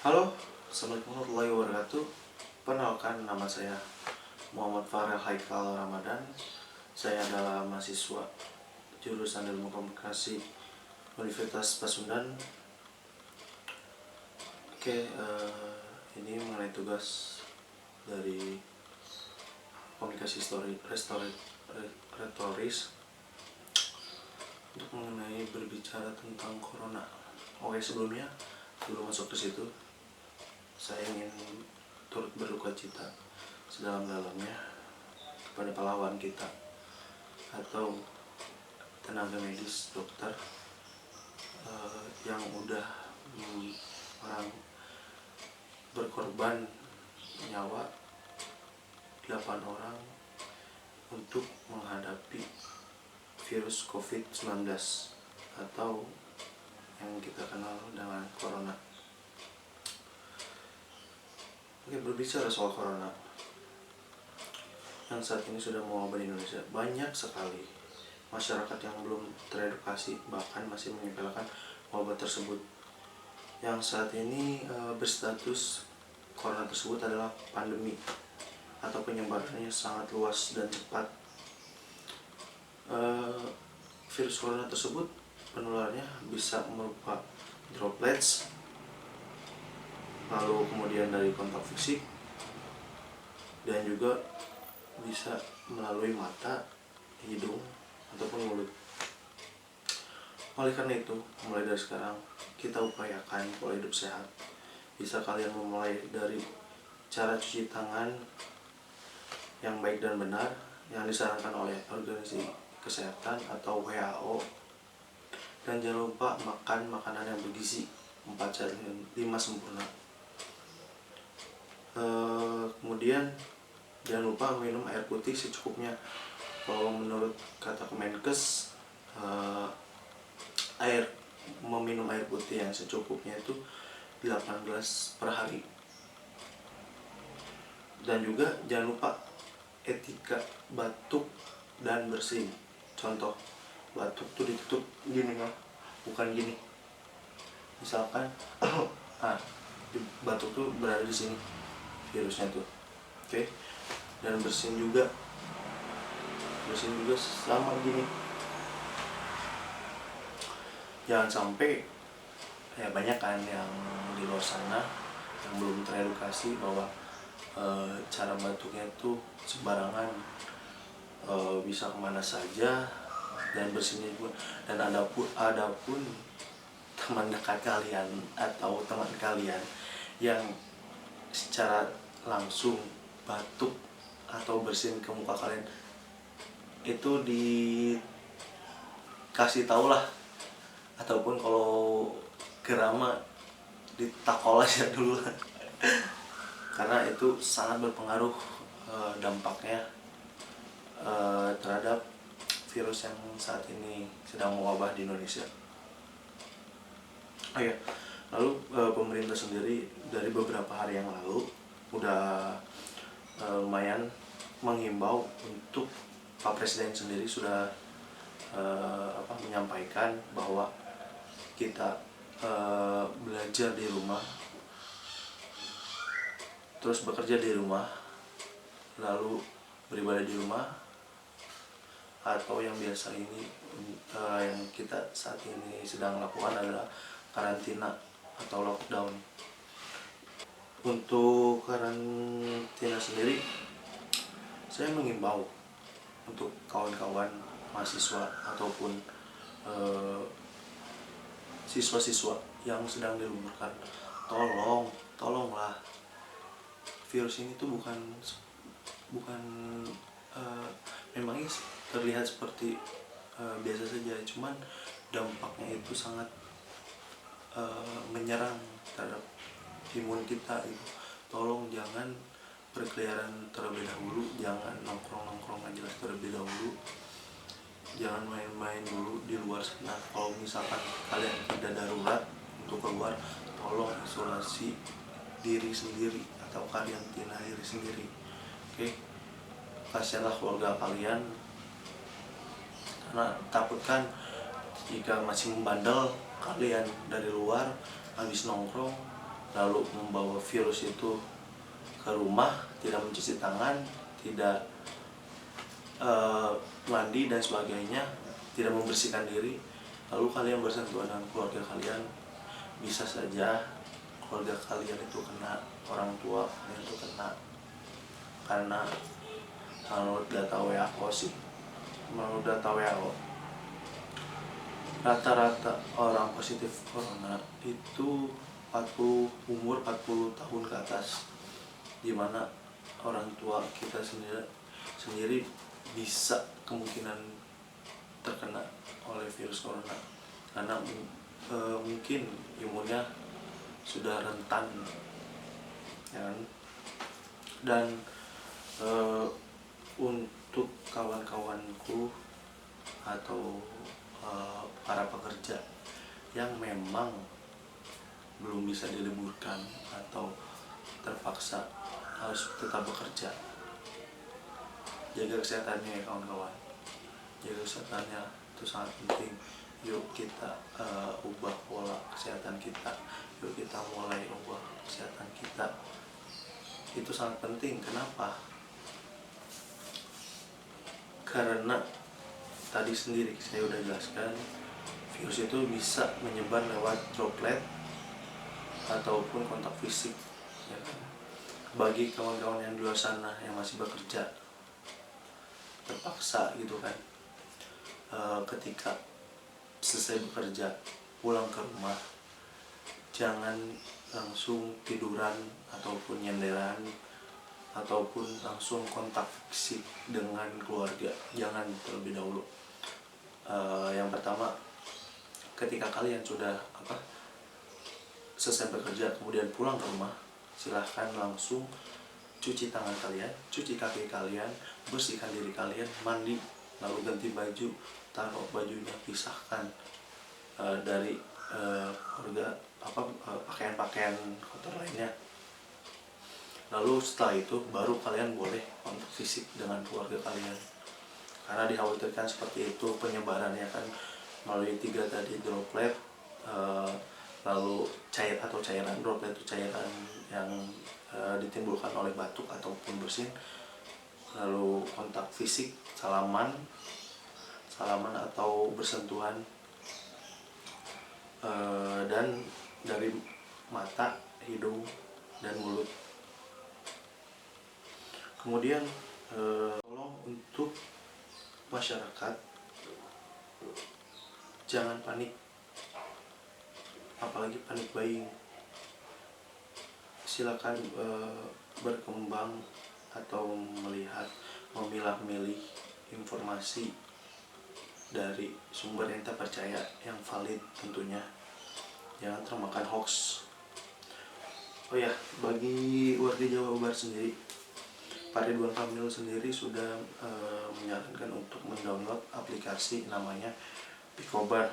Halo, Assalamualaikum warahmatullahi wabarakatuh. Perkenalkan, nama saya Muhammad Farel Haikal Ramadan. Saya adalah mahasiswa jurusan Ilmu Komunikasi Universitas Pasundan. Ini mengenai tugas dari komunikasi retoris untuk mengenai berbicara tentang corona. Sebelum masuk ke situ, saya ingin turut berduka cita sedalam-dalamnya kepada pahlawan kita atau tenaga medis, dokter yang udah berkorban nyawa 8 orang untuk menghadapi virus COVID-19 atau yang kita kenal dengan corona. Berbicara soal corona yang saat ini sudah mewabah di Indonesia, banyak sekali masyarakat yang belum teredukasi, bahkan masih menyepelekan wabah tersebut. Yang saat ini berstatus corona tersebut adalah pandemi atau penyebarannya sangat luas dan cepat. Virus corona tersebut penularannya bisa berupa droplets, lalu kemudian dari kontak fisik, dan juga bisa melalui mata, hidung, ataupun mulut. Oleh karena itu, mulai dari sekarang kita upayakan pola hidup sehat. Bisa kalian memulai dari cara cuci tangan yang baik dan benar yang disarankan oleh Organisasi Kesehatan atau WHO. Dan jangan lupa makan makanan yang bergizi, 4 sehat 5 sempurna. Kemudian jangan lupa minum air putih secukupnya. Kalau menurut kata Kemenkes, meminum air putih yang secukupnya itu 8 gelas per hari. Dan juga jangan lupa etika batuk dan bersin. Contoh, batuk tuh ditutup gini, bukan gini. Misalkan batuk tuh berada di sini virusnya tuh. Dan bersin juga sama gini. Jangan sampai banyak kan yang di luar sana yang belum teredukasi bahwa cara batuknya itu sembarangan, bisa kemana saja, dan bersinnya juga. Dan adapun teman dekat kalian atau teman kalian yang secara langsung batuk atau bersin ke muka kalian, itu dikasih tau lah, ataupun kalau gerama ditakol aja dulu karena itu sangat berpengaruh dampaknya terhadap virus yang saat ini sedang mewabah di Indonesia. Lalu pemerintah sendiri dari beberapa hari yang lalu udah lumayan menghimbau untuk Pak Presiden sendiri sudah menyampaikan bahwa kita belajar di rumah, terus bekerja di rumah, lalu beribadah di rumah, atau yang biasa ini yang kita saat ini sedang lakukan adalah karantina atau lockdown. Untuk karantina sendiri, saya mengimbau untuk kawan-kawan mahasiswa ataupun siswa-siswa yang sedang diliburkan, tolonglah, virus ini tuh bukan memangnya terlihat seperti biasa saja, cuman dampaknya itu sangat menyerang terhadap imun kita. Tolong jangan berkeliaran terlebih dahulu, jangan nongkrong aja terlebih dahulu, jangan main-main dulu di luar sana. Kalau misalkan kalian tidak darurat untuk keluar, tolong isolasi diri sendiri atau karantina diri sendiri. Kasihanlah keluarga kalian, karena takutkan jika masih membandel kalian dari luar habis nongkrong, lalu membawa virus itu ke rumah, tidak mencuci tangan, tidak mandi dan sebagainya, tidak membersihkan diri, lalu kalian bersentuhan dengan keluarga kalian, bisa saja keluarga kalian itu kena, orang tua kalian itu kena. Karena menurut data WHO sih, menurut data WHO, rata-rata orang positif corona itu umur 40 tahun ke atas, dimana orang tua kita sendiri bisa kemungkinan terkena oleh virus corona karena mungkin imunnya sudah rentan, ya kan? Dan untuk kawan-kawanku atau para pekerja yang memang belum bisa diliburkan atau terpaksa harus tetap bekerja, jaga kesehatannya ya kawan-kawan, jaga kesehatannya itu sangat penting. Yuk kita ubah pola kesehatan kita, yuk kita mulai ubah kesehatan kita, itu sangat penting. Kenapa? Karena tadi sendiri saya udah jelaskan, virus itu bisa menyebar lewat droplet ataupun kontak fisik, ya kan? Bagi kawan-kawan yang di luar sana yang masih bekerja, terpaksa gitu kan, ketika selesai bekerja pulang ke rumah, jangan langsung tiduran ataupun nyenderan ataupun langsung kontak fisik dengan keluarga, jangan terlebih dahulu. Yang pertama, ketika kalian sudah selesai bekerja kemudian pulang ke rumah, silahkan langsung cuci tangan kalian, cuci kaki kalian, bersihkan diri kalian, mandi, lalu ganti baju, taruh bajunya, pisahkan dari pakaian-pakaian kotor lainnya. Lalu setelah itu baru kalian boleh kontak fisik dengan keluarga kalian, karena dikhawatirkan seperti itu penyebarannya kan melalui 3 tadi droplet, lalu cairan. Droplet itu cairan yang ditimbulkan oleh batuk ataupun bersin, lalu kontak fisik, salaman atau bersentuhan, dan dari mata, hidung, dan mulut. Kemudian tolong untuk masyarakat jangan panik, apalagi panik buying. Silakan berkembang atau memilah-milih informasi dari sumber yang terpercaya, yang valid tentunya, jangan termakan hoax. Oh ya, bagi warga Jawa Barat sendiri, Pak Ridwan Kamil sendiri sudah menyarankan untuk mendownload aplikasi namanya Picobar,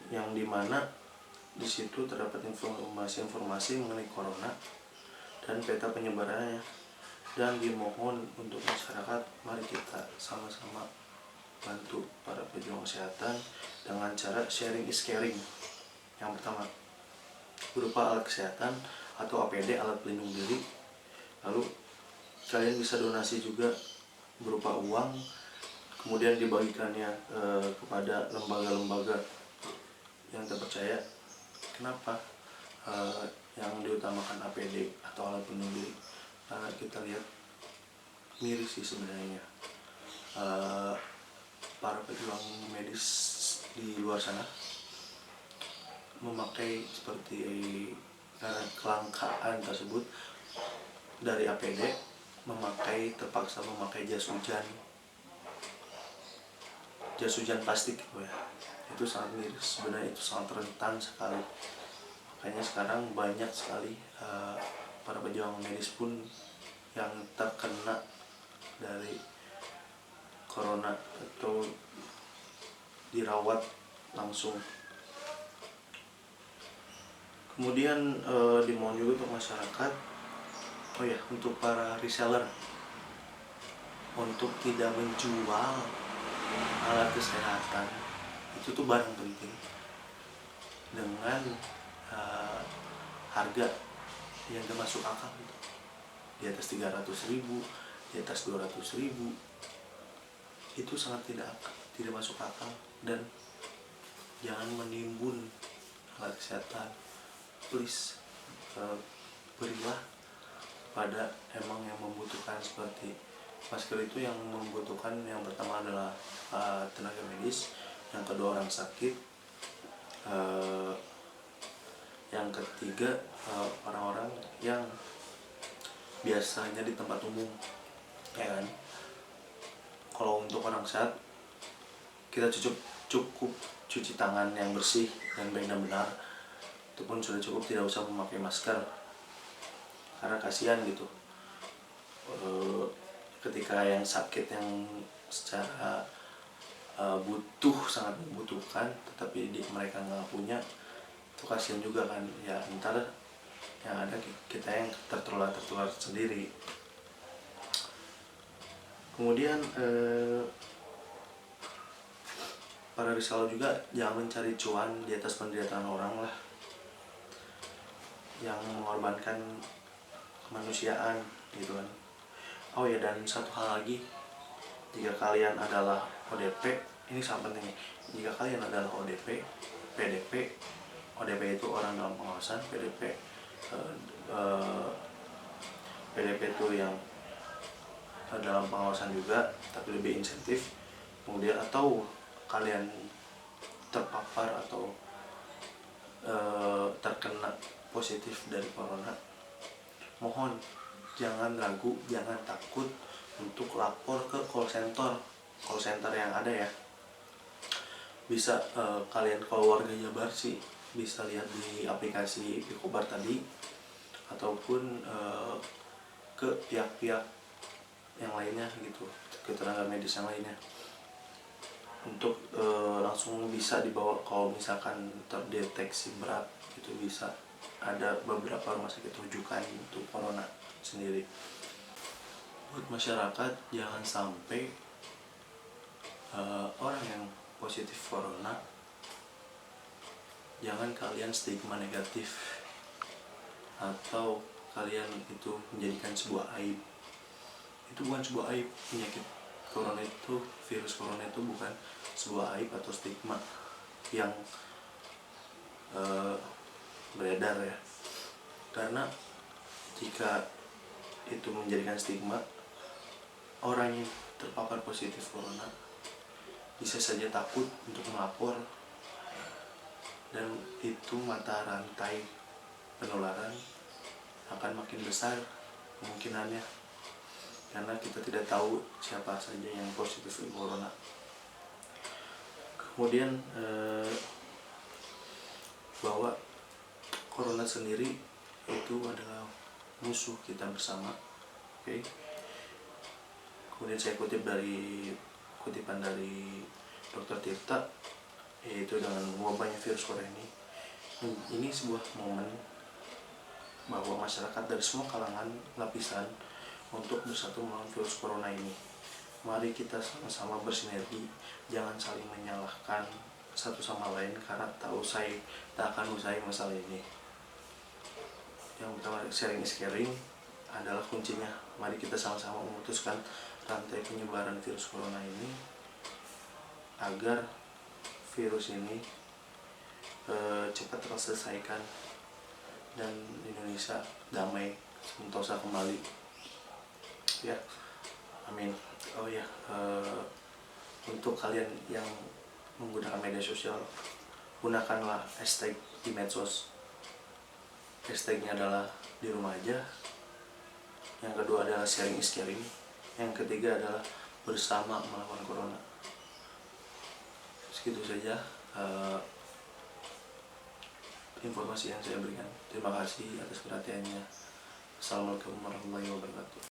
yang dimana di situ terdapat informasi mengenai corona dan peta penyebarannya. Dan dimohon untuk masyarakat, mari kita sama-sama bantu para pejuang kesehatan dengan cara sharing is caring. Yang pertama, berupa alat kesehatan atau APD, alat pelindung diri. Lalu kalian bisa donasi juga berupa uang, kemudian dibagikannya kepada lembaga-lembaga yang terpercaya. Kenapa yang diutamakan APD atau alat pelindung diri? Karena kita lihat miris sih sebenarnya, para pejuang medis di luar sana memakai seperti karena kelangkaan tersebut dari APD, terpaksa memakai jas hujan plastik gitu ya. Itu sangat miris sebenarnya, itu sangat rentan sekali. Makanya sekarang banyak sekali para pejuang medis pun yang terkena dari corona atau dirawat langsung. Kemudian dimohon juga untuk masyarakat, untuk para reseller, untuk tidak menjual alat kesehatan. Itu tuh barang penting dengan harga yang gak masuk akal gitu. Di atas 300.000, di atas 200.000, itu sangat tidak masuk akal. Dan jangan menimbun alat kesehatan, please. Berilah pada emang yang membutuhkan. Seperti masker itu yang membutuhkan, yang pertama adalah tenaga medis, yang kedua orang sakit, yang ketiga orang-orang yang biasanya di tempat umum, ya kan. Kalau untuk orang sehat, kita cukup cuci tangan yang bersih dan baik dan benar, itu pun sudah cukup, tidak usah memakai masker, karena kasihan gitu. Ketika yang sakit, yang secara sangat membutuhkan, tetapi mereka nggak punya, itu kasihan juga kan. Ya ntar yang ada kita yang tertular sendiri. Kemudian para risalah juga jangan mencari cuan di atas penderitaan orang lah, yang mengorbankan kemanusiaan gitu kan. Oh ya, dan satu hal lagi, jika kalian adalah ODP, ini sangat penting. Jika kalian adalah ODP, PDP, ODP itu orang dalam pengawasan, PDP itu yang dalam pengawasan juga, tapi lebih insentif. Kemudian atau kalian terpapar atau terkena positif dari corona, mohon jangan ragu, jangan takut untuk lapor ke call center yang ada ya. Bisa kalian, kalau warga Jabar sih bisa lihat di aplikasi Pikobar tadi, ataupun ke pihak-pihak yang lainnya gitu, ke tenaga medis yang lainnya, untuk langsung bisa dibawa. Kalau misalkan terdeteksi berat, itu bisa ada beberapa rumah sakit rujukan untuk corona sendiri. Buat masyarakat, jangan sampai orang yang positif corona, jangan kalian stigma negatif atau kalian itu menjadikan sebuah aib. Itu bukan sebuah aib. Penyakit corona itu, virus corona itu bukan sebuah aib atau stigma yang beredar ya. Karena jika itu menjadikan stigma, orang yang terpapar positif corona bisa saja takut untuk melapor, dan itu mata rantai penularan akan makin besar kemungkinannya, karena kita tidak tahu siapa saja yang positif corona. Kemudian bahwa corona sendiri itu adalah musuh kita bersama. Oke. Kemudian saya kutipan dari Dr. Tirta, yaitu dengan wabahnya virus corona ini sebuah momen bahwa masyarakat dari semua kalangan lapisan untuk bersatu melawan virus corona ini. Mari kita sama-sama bersinergi, jangan saling menyalahkan satu sama lain, karena tak akan usai masalah ini. Yang utama, sharing is caring adalah kuncinya. Mari kita sama-sama memutuskan rantai penyebaran virus corona ini, agar virus ini cepat terselesaikan dan Indonesia damai sentosa kembali ya, amin. Oh ya, untuk kalian yang menggunakan media sosial, gunakanlah hashtag di medsos. Hashtagnya adalah di rumah aja, yang kedua adalah sharing is caring, yang ketiga adalah bersama melawan corona. Segitu saja informasi yang saya berikan. Terima kasih atas perhatiannya. Assalamualaikum warahmatullahi wabarakatuh.